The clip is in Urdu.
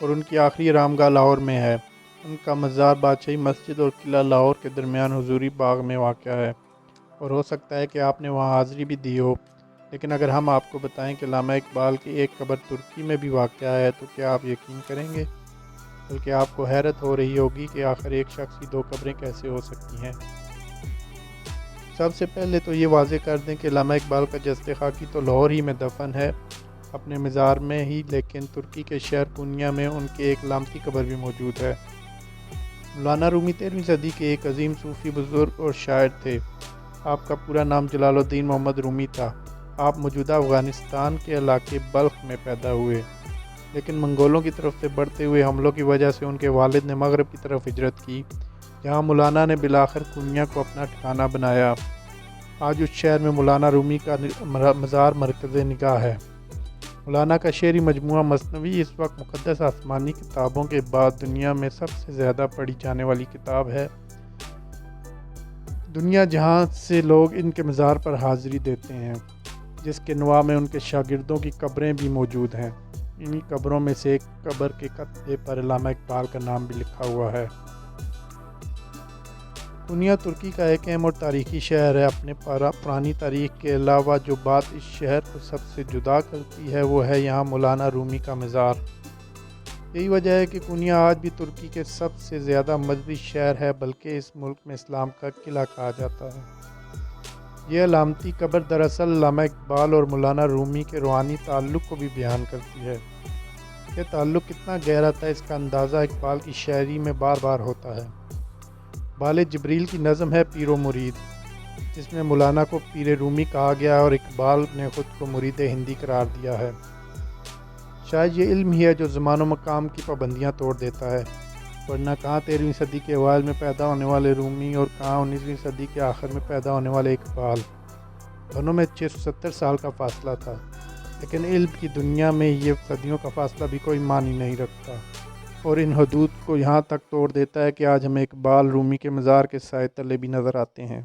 اور ان کی آخری آرامگاہ لاہور میں ہے۔ ان کا مزار بادشاہی مسجد اور قلعہ لاہور کے درمیان حضوری باغ میں واقع ہے اور ہو سکتا ہے کہ آپ نے وہاں حاضری بھی دی ہو، لیکن اگر ہم آپ کو بتائیں کہ علامہ اقبال کی ایک قبر ترکی میں بھی واقع ہے تو کیا آپ یقین کریں گے؟ بلکہ آپ کو حیرت ہو رہی ہوگی کہ آخر ایک شخص کی دو قبریں کیسے ہو سکتی ہیں۔ سب سے پہلے تو یہ واضح کر دیں کہ علامہ اقبال کا جسد خاکی تو لاہور ہی میں دفن ہے اپنے مزار میں ہی، لیکن ترکی کے شہر کونیا میں ان کی ایک علامتی قبر بھی موجود ہے۔ مولانا رومی 13ویں صدی کے ایک عظیم صوفی بزرگ اور شاعر تھے۔ آپ کا پورا نام جلال الدین محمد رومی تھا۔ آپ موجودہ افغانستان کے علاقے بلخ میں پیدا ہوئے، لیکن منگولوں کی طرف سے بڑھتے ہوئے حملوں کی وجہ سے ان کے والد نے مغرب کی طرف ہجرت کی، جہاں مولانا نے بالآخر کونیا کو اپنا ٹھکانہ بنایا۔ آج اس شہر میں مولانا رومی کا مزار مرکز نگاہ ہے۔ مولانا کا شعری مجموعہ مثنوی اس وقت مقدس آسمانی کتابوں کے بعد دنیا میں سب سے زیادہ پڑھی جانے والی کتاب ہے۔ دنیا جہاں سے لوگ ان کے مزار پر حاضری دیتے ہیں، جس کے نواح میں ان کے شاگردوں کی قبریں بھی موجود ہیں۔ انہی قبروں میں سے ایک قبر کے کتبے پر علامہ اقبال کا نام بھی لکھا ہوا ہے۔ کونیا ترکی کا ایک اہم اور تاریخی شہر ہے۔ اپنے پرانی تاریخ کے علاوہ جو بات اس شہر کو سب سے جدا کرتی ہے وہ ہے یہاں مولانا رومی کا مزار۔ یہی وجہ ہے کہ کونیا آج بھی ترکی کے سب سے زیادہ مذہبی شہر ہے، بلکہ اس ملک میں اسلام کا قلعہ کہا جاتا ہے۔ یہ علامتی قبر دراصل علامہ اقبال اور مولانا رومی کے روحانی تعلق کو بھی بیان کرتی ہے۔ یہ تعلق کتنا گہرا تھا اس کا اندازہ اقبال کی شاعری میں بار بار ہوتا ہے۔ بال جبریل کی نظم ہے پیر و مرید، جس میں مولانا کو پیر رومی کہا گیا اور اقبال نے خود کو مرید ہندی قرار دیا ہے۔ شاید یہ علم ہی ہے جو زمان و مقام کی پابندیاں توڑ دیتا ہے، ورنہ کہاں 13ویں صدی کے اوائل میں پیدا ہونے والے رومی اور کہاں 19ویں صدی کے آخر میں پیدا ہونے والے اقبال۔ دونوں میں 670 سال کا فاصلہ تھا، لیکن علم کی دنیا میں یہ صدیوں کا فاصلہ بھی کوئی معنی نہیں رکھتا اور ان حدود کو یہاں تک توڑ دیتا ہے کہ آج ہمیں اقبال رومی کے مزار کے سائے تلے بھی نظر آتے ہیں۔